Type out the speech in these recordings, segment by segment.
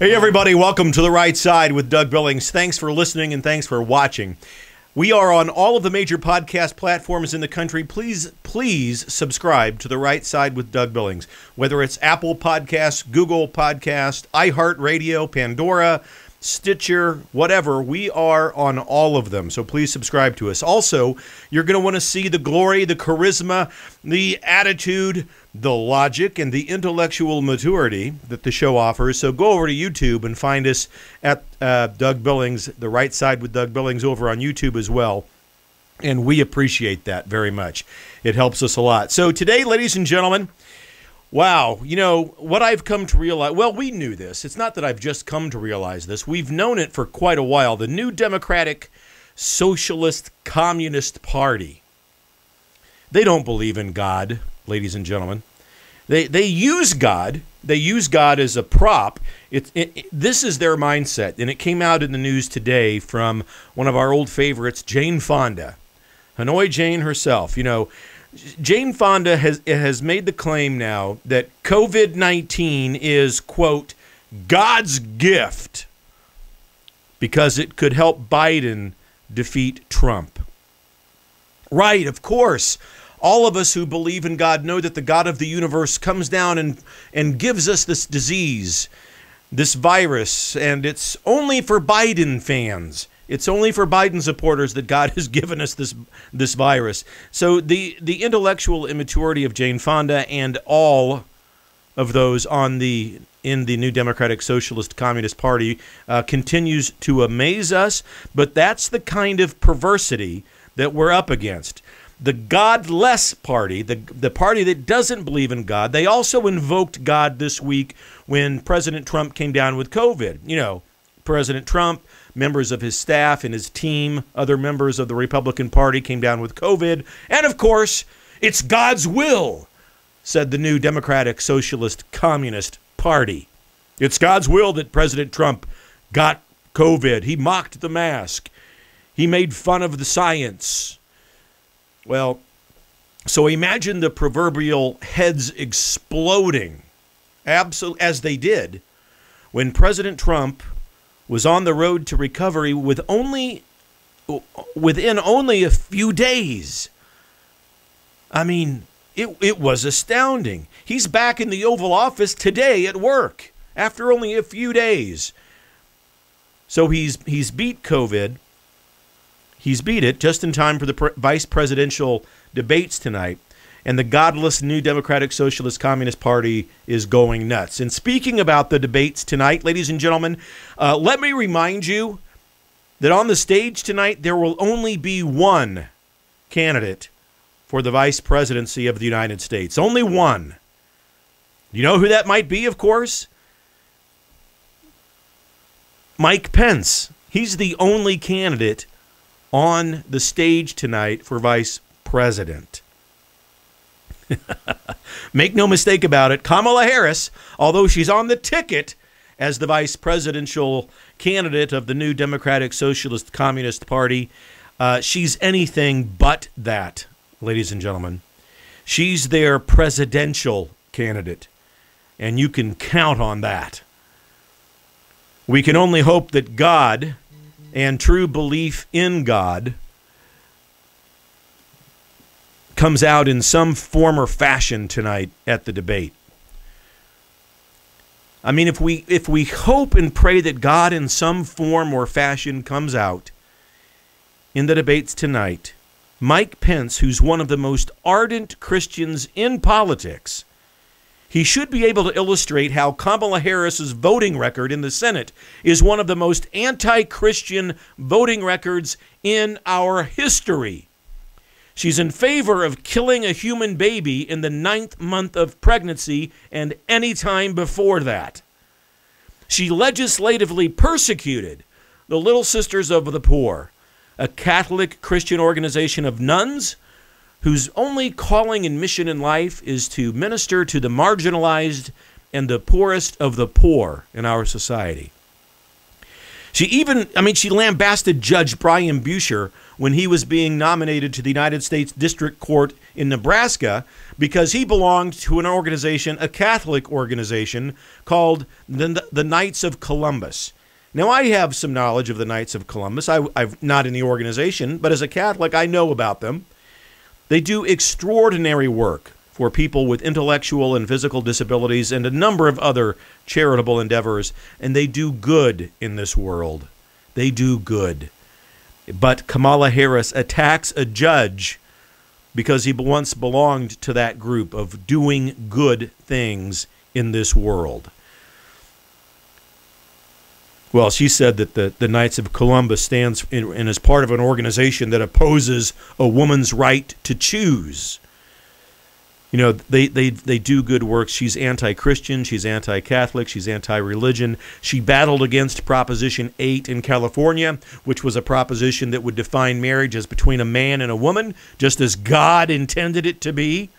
Hey everybody, welcome to The Right Side with Doug Billings. Thanks for listening and thanks for watching. We are on all of the major podcast platforms in the country. Please subscribe to The Right Side with Doug Billings. Whether it's Apple Podcasts, Google Podcasts, iHeartRadio, Pandora, Stitcher, whatever, we are on all of them. So please subscribe to us. Also, you're going to want to see the glory, the charisma, the attitude, the logic, and the intellectual maturity that the show offers. So go over to YouTube and find us at Doug Billings, The Right Side with Doug Billings, over on YouTube as well. And we appreciate that very much. It helps us a lot. So today, ladies and gentlemen, wow, you know, what I've come to realize, well, we knew this. It's not that I've just come to realize this. We've known it for quite a while. The New Democratic Socialist Communist Party. They don't believe in God, ladies and gentlemen. They use God. They use God as a prop. This is their mindset. And it came out in the news today from one of our old favorites, Jane Fonda. Hanoi Jane herself, you know. Jane Fonda has made the claim now that COVID-19 is, quote, God's gift because it could help Biden defeat Trump. Right, of course. All of us who believe in God know that the God of the universe comes down and gives us this disease, this virus, and it's only for Biden fans. It's only for Biden supporters that God has given us this virus. So the intellectual immaturity of Jane Fonda and all of those in the New Democratic Socialist Communist Party continues to amaze us. But that's the kind of perversity that we're up against. The godless party, the party that doesn't believe in God, they also invoked God this week when President Trump came down with COVID. You know, President Trump, members of his staff and his team, other members of the Republican Party came down with COVID. And of course, it's God's will, said the New Democratic Socialist Communist Party. It's God's will that President Trump got COVID. He mocked the mask. He made fun of the science. Well, so imagine the proverbial heads exploding, as they did, when President Trump was on the road to recovery within only a few days. I mean, it was astounding. He's back in the Oval Office today at work after only a few days. So he's beat COVID. He's beat it just in time for the vice presidential debates tonight. And the godless New Democratic Socialist Communist Party is going nuts. And speaking about the debates tonight, ladies and gentlemen, let me remind you that on the stage tonight, there will only be one candidate for the vice presidency of the United States. Only one. You know who that might be, of course? Mike Pence. He's the only candidate on the stage tonight for vice president. Make no mistake about it, Kamala Harris, although she's on the ticket as the vice presidential candidate of the New Democratic Socialist Communist Party, she's anything but that, ladies and gentlemen. She's their presidential candidate, and you can count on that. We can only hope that God and true belief in God comes out in some form or fashion tonight at the debate. I mean, if we hope and pray that God in some form or fashion comes out in the debates tonight, Mike Pence, who's one of the most ardent Christians in politics, he should be able to illustrate how Kamala Harris's voting record in the Senate is one of the most anti-Christian voting records in our history. She's in favor of killing a human baby in the 9th month of pregnancy and any time before that. She legislatively persecuted the Little Sisters of the Poor, a Catholic Christian organization of nuns whose only calling and mission in life is to minister to the marginalized and the poorest of the poor in our society. She lambasted Judge Brian Buescher when he was being nominated to the United States District Court in Nebraska because he belonged to an organization, a Catholic organization, called the Knights of Columbus. Now, I have some knowledge of the Knights of Columbus. I'm not in the organization, but as a Catholic, I know about them. They do extraordinary work for people with intellectual and physical disabilities and a number of other charitable endeavors, and they do good in this world. They do good. But Kamala Harris attacks a judge because he once belonged to that group of doing good things in this world. Well, she said that the Knights of Columbus stands in and is part of an organization that opposes a woman's right to choose. You know, they do good work. She's anti-Christian. She's anti-Catholic. She's anti-religion. She battled against Proposition 8 in California, which was a proposition that would define marriage as between a man and a woman, just as God intended it to be.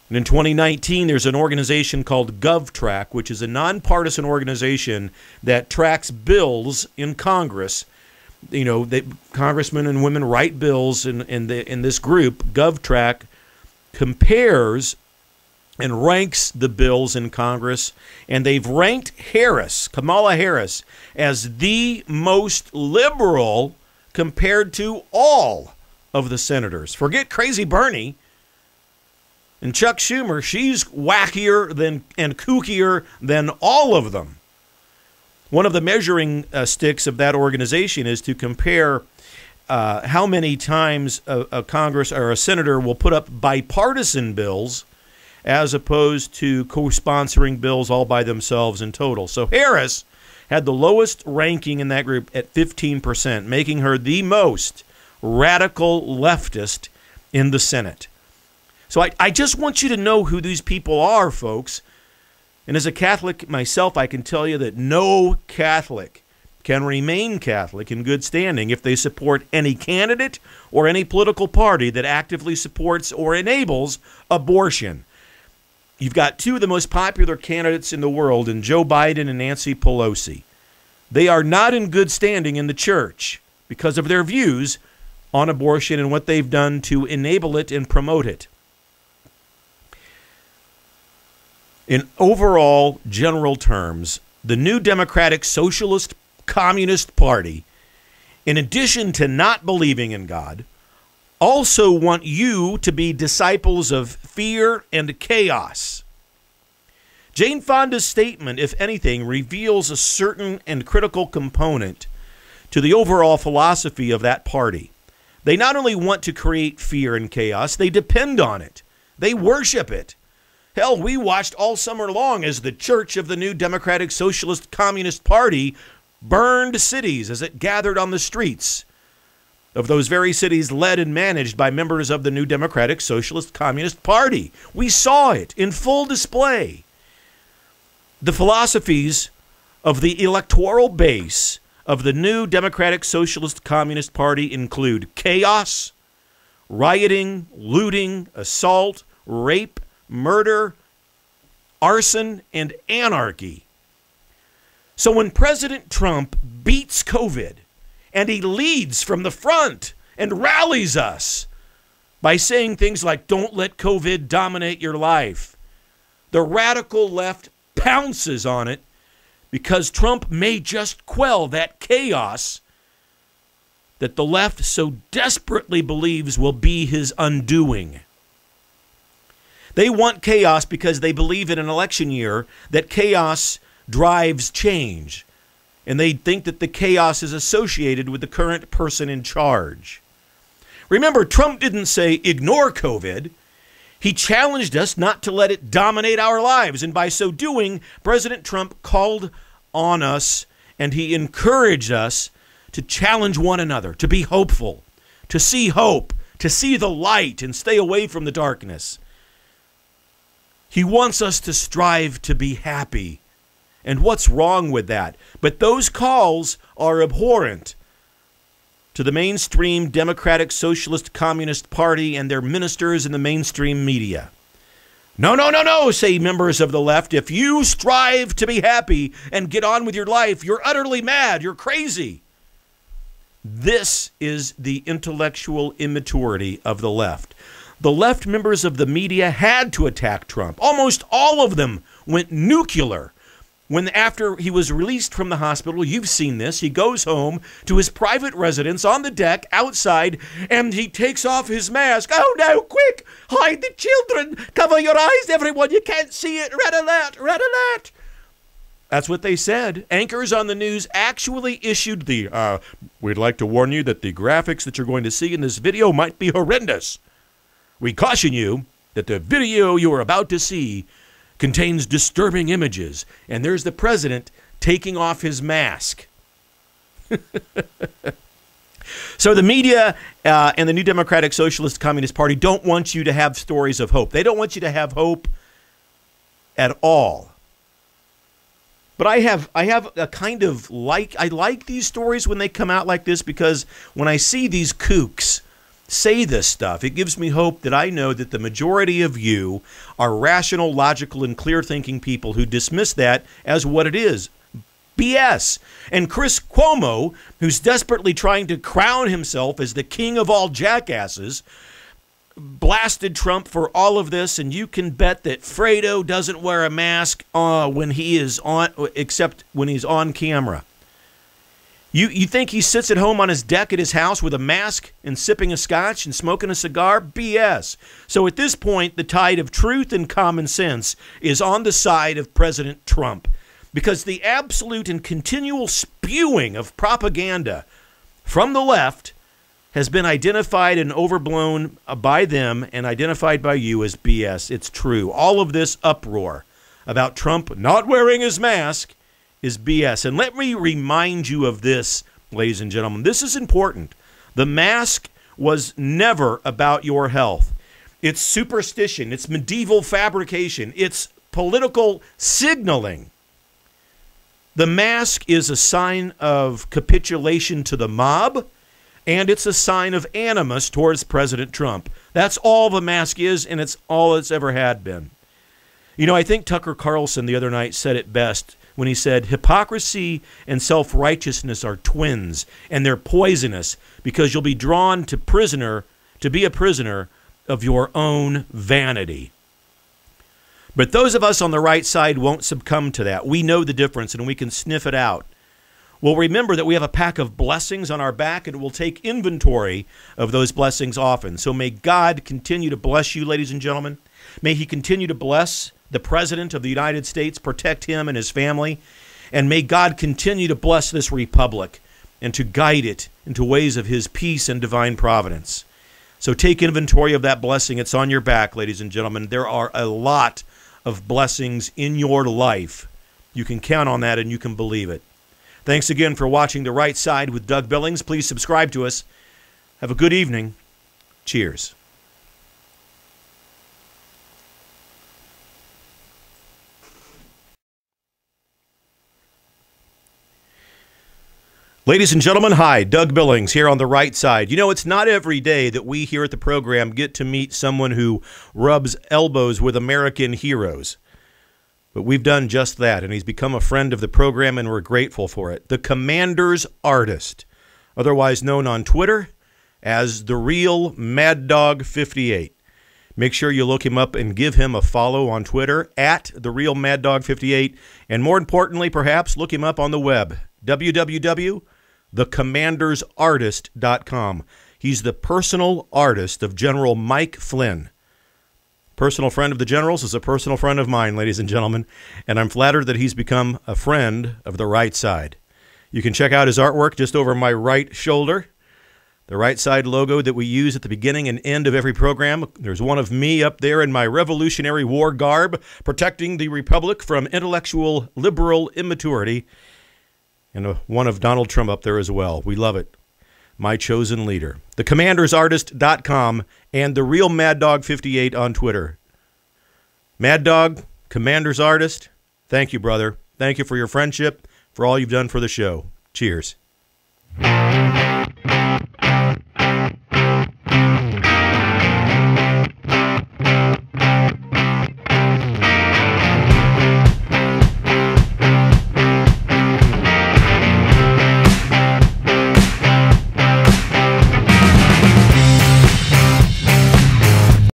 And in 2019, there's an organization called GovTrack, which is a nonpartisan organization that tracks bills in Congress. You know, congressmen and women write bills in this group, GovTrack, compares and ranks the bills in Congress, and they've ranked Kamala Harris, as the most liberal compared to all of the senators. Forget Crazy Bernie and Chuck Schumer. She's wackier and kookier than all of them. One of the measuring sticks of that organization is to compare how many times a Congress or a senator will put up bipartisan bills as opposed to co-sponsoring bills all by themselves in total. So Harris had the lowest ranking in that group at 15%, making her the most radical leftist in the Senate. So I just want you to know who these people are, folks. And as a Catholic myself, I can tell you that no Catholic can remain Catholic in good standing if they support any candidate or any political party that actively supports or enables abortion. You've got two of the most popular candidates in the world in Joe Biden and Nancy Pelosi. They are not in good standing in the church because of their views on abortion and what they've done to enable it and promote it. In overall general terms, the New Democratic Socialist Communist Party, in addition to not believing in God, also want you to be disciples of fear and chaos. Jane Fonda's statement, if anything, reveals a certain and critical component to the overall philosophy of that party. They not only want to create fear and chaos, they depend on it. They worship it. Hell, we watched all summer long as the Church of the New Democratic Socialist Communist Party burned cities as it gathered on the streets of those very cities led and managed by members of the New Democratic Socialist Communist Party. We saw it in full display. The philosophies of the electoral base of the New Democratic Socialist Communist Party include chaos, rioting, looting, assault, rape, murder, arson, and anarchy. So when President Trump beats COVID and he leads from the front and rallies us by saying things like, don't let COVID dominate your life, the radical left pounces on it because Trump may just quell that chaos that the left so desperately believes will be his undoing. They want chaos because they believe in an election year that chaos drives change, and they think that the chaos is associated with the current person in charge. Remember, Trump didn't say ignore COVID. He challenged us not to let it dominate our lives, and by so doing, President Trump called on us and he encouraged us to challenge one another, to be hopeful, to see hope, to see the light and stay away from the darkness. He wants us to strive to be happy. And what's wrong with that? But those calls are abhorrent to the mainstream Democratic Socialist Communist Party and their ministers in the mainstream media. No, no, no, no, say members of the left. If you strive to be happy and get on with your life, you're utterly mad. You're crazy. This is the intellectual immaturity of the left. The left members of the media had to attack Trump. Almost all of them went nuclear. When after he was released from the hospital, you've seen this, he goes home to his private residence on the deck outside, and he takes off his mask. Oh no, quick, hide the children, cover your eyes, everyone, you can't see it, red alert, red alert. That's what they said. Anchors on the news actually issued the, we'd like to warn you that the graphics that you're going to see in this video might be horrendous. We caution you that the video you are about to see contains disturbing images. And there's the president taking off his mask. So the media and the New Democratic Socialist Communist Party don't want you to have stories of hope. They don't want you to have hope at all. But I have a kind of I like these stories when they come out like this, because when I see these kooks say this stuff, it gives me hope that I know that the majority of you are rational, logical, and clear-thinking people who dismiss that as what it is, BS. And Chris Cuomo, who's desperately trying to crown himself as the king of all jackasses, blasted Trump for all of this, and you can bet that Fredo doesn't wear a mask when he is on, except when he's on camera. You think he sits at home on his deck at his house with a mask and sipping a scotch and smoking a cigar? BS. So at this point, the tide of truth and common sense is on the side of President Trump, because the absolute and continual spewing of propaganda from the left has been identified and overblown by them and identified by you as BS. It's true. All of this uproar about Trump not wearing his mask is BS. And let me remind you of this, ladies and gentlemen. This is important. The mask was never about your health. It's superstition. It's medieval fabrication. It's political signaling. The mask is a sign of capitulation to the mob, and it's a sign of animus towards President Trump. That's all the mask is, and it's all it's ever had been. You know, I think Tucker Carlson the other night said it best when he said, hypocrisy and self-righteousness are twins, and they're poisonous because you'll be drawn to be a prisoner of your own vanity. But those of us on the right side won't succumb to that. We know the difference, and we can sniff it out. We'll remember that we have a pack of blessings on our back, and we'll take inventory of those blessings often. So may God continue to bless you, ladies and gentlemen. May he continue to bless the President of the United States, protect him and his family, and may God continue to bless this republic and to guide it into ways of his peace and divine providence. So take inventory of that blessing. It's on your back, ladies and gentlemen. There are a lot of blessings in your life. You can count on that, and you can believe it. Thanks again for watching The Right Side with Doug Billings. Please subscribe to us. Have a good evening. Cheers. Ladies and gentlemen, hi, Doug Billings here on The Right Side. You know, it's not every day that we here at the program get to meet someone who rubs elbows with American heroes. But we've done just that, and he's become a friend of the program, and we're grateful for it. The Commander's Artist, otherwise known on Twitter as The Real Mad Dog 58. Make sure you look him up and give him a follow on Twitter at The Real Mad Dog 58. And more importantly, perhaps, look him up on the web, www.thecommandersartist.com. He's the personal artist of General Mike Flynn. Personal friend of the general's is a personal friend of mine, ladies and gentlemen, and I'm flattered that he's become a friend of The Right Side. You can check out his artwork just over my right shoulder. The Right Side logo that we use at the beginning and end of every program. There's one of me up there in my Revolutionary War garb, protecting the Republic from intellectual liberal immaturity, and one of Donald Trump up there as well. We love it. My chosen leader. TheCommandersArtist.com and The Real Mad Dog 58 on Twitter. Mad Dog, Commander's Artist, thank you, brother. Thank you for your friendship, for all you've done for the show. Cheers.